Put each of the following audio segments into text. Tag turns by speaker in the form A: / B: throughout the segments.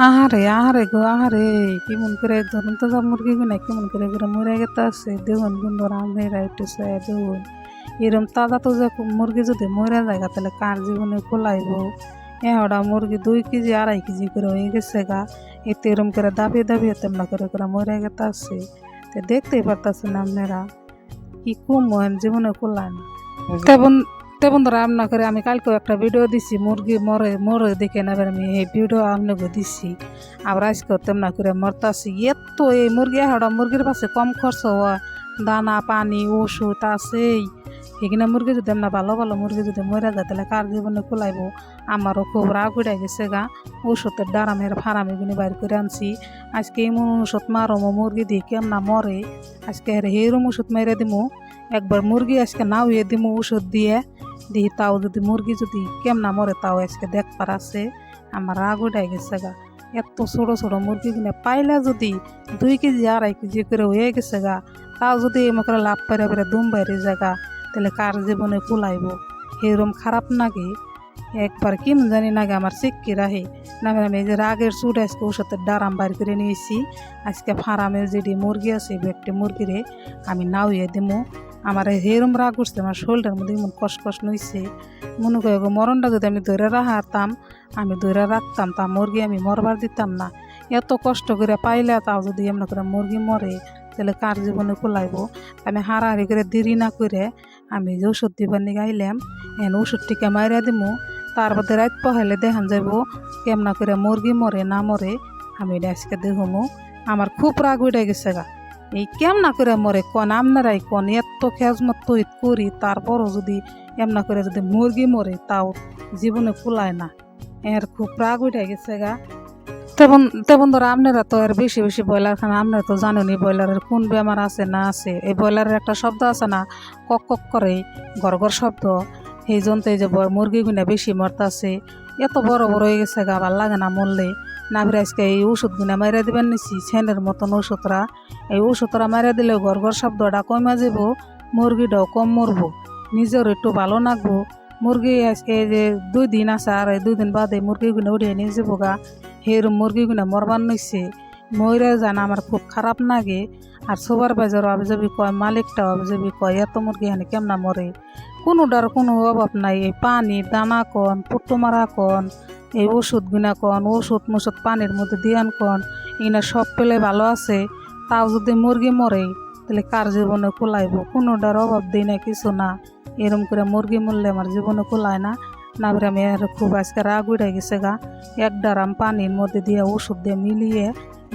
A: আহারে আহারে গো আহারে, কেমন করে ধরুন তো সব মুরগি গুনা কেমন করে করে মরে গেতে আছে দেখুন বন্ধু রান্ধেরা একটু দেখুন এরম তাজা তাজা মুরগি যদি মরে যায় তাহলে কার জীবনে কোলাইব। এহরা মুরগি 2 কেজি 2.5 কেজি করে হয়ে গেছে গা, এতে এরম করে দাবিয়ে দাবিয়ে তেমনা করে করে মরে গেতে আছে। তো দেখতেই পারতেছেন আপনারা কি কম জীবনে কোলায় না। তেমন তেমন ধরো রান্না করে আমি কালকেও একটা ভিডিও দিছি মুরগি মরে মরে দেখে নেবেন, আমি এই ভিডিও আপনাকে দিছি। আবার আজকেও তেমনা করে মরতাছি এত এই মুরগি হাওড়া মুরগির পাশে কম খরচ হয়, দানা পানি ওষুধ আছেই। এখানে মুরগি যদি না ভালো ভালো মুরগি যদি মরে যায় তাহলে কার জীবনে কুলাইব। আমারও খুব রাগ উঠে গেছে গা, ওষুধের ডারামের ফারামে গুনি বাইর করে আনছি। আজকে এমন ওষুধ মারমো মুরগি দিয়ে কেমনা মরে, আজকে হেরম ওষুধ মেরে দিমু। একবার মুরগি আজকে নাও ইয়ে দিমু ওষুধ দিয়ে দিই, তাও যদি মুরগি যদি কেমনা মরে তাও আজকে দেখবার আছে। আমার রাগ উঠে গেছে গা, এত ছোটো ছোটো মুরগি কিনে পাইলে যদি 2 কেজি 2.5 কেজি করে হয়ে গেছে গা, তাও যদি এমন লাভ পেরে পেরে দুম বাইরে জায়গা তাহলে কার জীবনে কুলাইব। এরম খারাপ নাকি একবার কেম জানি নাকি আমার চিক্কি রাহে নামে আমি এই যে রাগের চুট আজকে ওষুধের ডারাম বাইর করে নিয়েছি। আজকে ফার্মের যেটি মুরগি আছে একটি মুরগিরে আমি নাওয়ে দিমু। আমার হেরম রাগ উঠছে, আমার শরীরটার মধ্যে এমন কষ্ট নইছে। মনে করে মরণটা যদি আমি ধরে রাখতাম, আমি ধরে রাখতাম তা মুরগি আমি মরবার দিতাম না। এত কষ্ট করে পাইলে তাও যদি এমন করে মুরগি মরে তাহলে কার জীবনে কুলাইব। আমি হারাহারি করে দেরি না করে আমি যে ওষুধ দিবার নিয়ে গাইলাম এন ওষুধ টিকা মাইরা দিমু। তারপরে রাত পহাইলে দেখান যাব কেমনা করে মুরগি মরে না মরে, আমি এটা আজকে দেখমু। আমার খুব রাগ উঠে গেছে গা, এই কেমনা করে মরে কন আপনারাই কন। এত খেজমত তৈরি করি তারপরও যদি এমনা করে যদি মুরগি মরে তাও জীবনে কুলায় না, এর খুব রাগ উঠে গেছে গা। তেমন তেমন ধরো আপনারা তো আর বেশি বেশি ব্রয়লার খান, আপনারা তো জানেনই ব্রয়লারের কোন বেমার আছে না আছে। এই ব্রয়লারের একটা শব্দ আছে না, কক কক করে ঘর ঘর শব্দ, এই জন্যই যে মুরগিগুনা বেশি মরতাছে। এত বড় বড় হয়ে গেছে গা, ভাল লাগে না মরলে। না ফিরে আজকে এই ওষুধগুনা মাইরা দিবেন নিছি ছেনের মতন ওষুধরা, এই ওষুধরা মাইরা দিলে ঘর ঘর শব্দটা কমে যাব, মুরগিটাও কম মরবো, নিজের একটু ভালো লাগবো। মুরগি আজকে যে 2 দিন আছে আর 2 দিন বাদে মুরগিগুলো উঠিয়ে নিয়ে যাবো গা, হের মুরগিগুলো মরবার নইছে মরে যান। আমার খুব খারাপ লাগে। আর সুপার বাজারও আবে যাবি কয়, মালিকটাও আবে যাবি কয় এত মুরগি এখানে কেমনা মরে। কোনোটার কোনো অভাব নাই, এই পানি দানা কন পুট্টো মারা কন এই ওষুধ গুনা কন ওষুধ মষুধ পানির মধ্যে দিয়ান কন, এখানে সব পেলে ভালো আছে। তাও যদি মুরগি মরে তাহলে কার জীবনে কুলাইব। কোনোটার অভাব দিই না কিছু না, এরম করে মুরগি মরলে আমার জীবনে কুলায় না। না করে আমি আর খুব আজকে রাগ উঠে গেছে গা। এক ডারাম পানির মধ্যে দিয়ে ওষুধ দিয়ে মিলিয়ে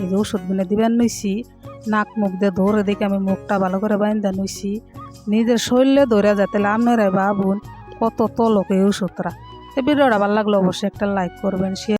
A: এই যে ওষুধগুলো দিবেন নইছি, নাক মুখ দিয়ে ধরে দেখে আমি মুখটা ভালো করে বাইন্দা নইছি, নিজের শরীরে ধরে যায়। তাহলে আপনারাই ভাবুন কত তলক এই ওষুধরা। এই ভিডিওটা ভালো লাগলো অবশ্যই একটা লাইক করবেন, শেয়ার